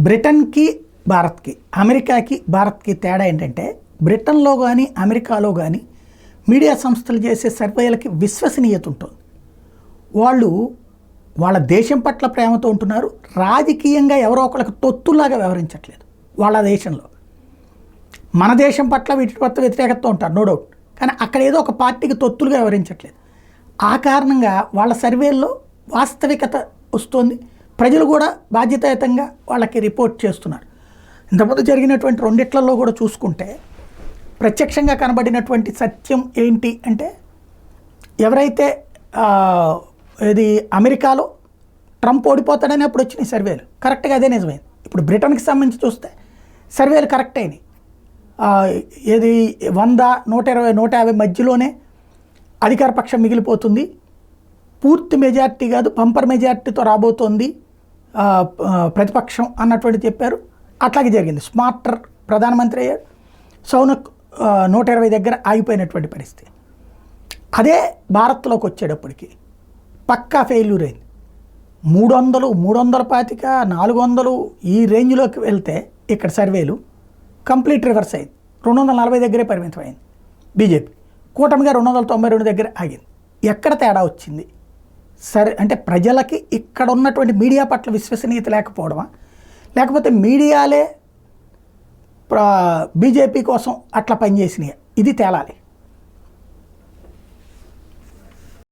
బ్రిటన్కి భారత్కి, అమెరికాకి భారత్కి తేడా ఏంటంటే, బ్రిటన్లో కానీ అమెరికాలో కానీ మీడియా సంస్థలు చేసే సర్వేలకి విశ్వసనీయత ఉంటుంది. వాళ్ళు వాళ్ళ దేశం పట్ల ప్రేమతో ఉంటున్నారు. రాజకీయంగా ఎవరో ఒకరికి తొత్తులాగా వ్యవహరించట్లేదు వాళ్ళ దేశంలో. మన దేశం పట్ల వీటి పట్ల వ్యతిరేకతతో ఉంటారు, నో డౌట్. కానీ అక్కడ ఏదో ఒక పార్టీకి తొత్తులుగా వ్యవహరించట్లేదు. ఆ కారణంగా వాళ్ళ సర్వేల్లో వాస్తవికత వస్తుంది. ప్రజలు కూడా బాధ్యతాయుతంగా వాళ్ళకి రిపోర్ట్ చేస్తున్నారు. ఇంతకుముందు జరిగినటువంటి రెండిట్లలో కూడా చూసుకుంటే ప్రత్యక్షంగా కనబడినటువంటి సత్యం ఏంటి అంటే, ఎవరైతే ఇది అమెరికాలో ట్రంప్ ఓడిపోతాడని అప్పుడు వచ్చినాయి సర్వేలు, కరెక్ట్గా అదే నిజమైంది. ఇప్పుడు బ్రిటన్కి సంబంధించి చూస్తే సర్వేలు కరెక్ట్ అయినాయి. ఏది 100, 120, 150 మధ్యలోనే అధికార పక్షం మిగిలిపోతుంది, పూర్తి మెజార్టీ కాదు బంపర్ మెజార్టీతో రాబోతోంది ప్రతిపక్షం అన్నటువంటి చెప్పారు. అట్లాగే జరిగింది. స్మార్టర్ ప్రధానమంత్రి అయ్యాడు. సౌనక్ 120 దగ్గర ఆగిపోయినటువంటి పరిస్థితి. అదే భారత్లోకి వచ్చేటప్పటికి పక్కా ఫెయిల్యూర్ అయింది. 300, 325, 400 ఈ రేంజ్లోకి వెళ్తే ఇక్కడ సర్వేలు కంప్లీట్ రివర్స్ అయింది. 240 దగ్గరే పరిమితమైంది బీజేపీ. కూటమిగా 292 దగ్గర ఆగింది. ఎక్కడ తేడా వచ్చింది? సరే అంటే ప్రజలకి ఇక్కడ ఉన్నటువంటి మీడియా పట్ల విశ్వసనీయత లేకపోవడమా, లేకపోతే మీడియాలే బీజేపీ కోసం అట్లా పనిచేసినాయి? ఇది తేలాలి.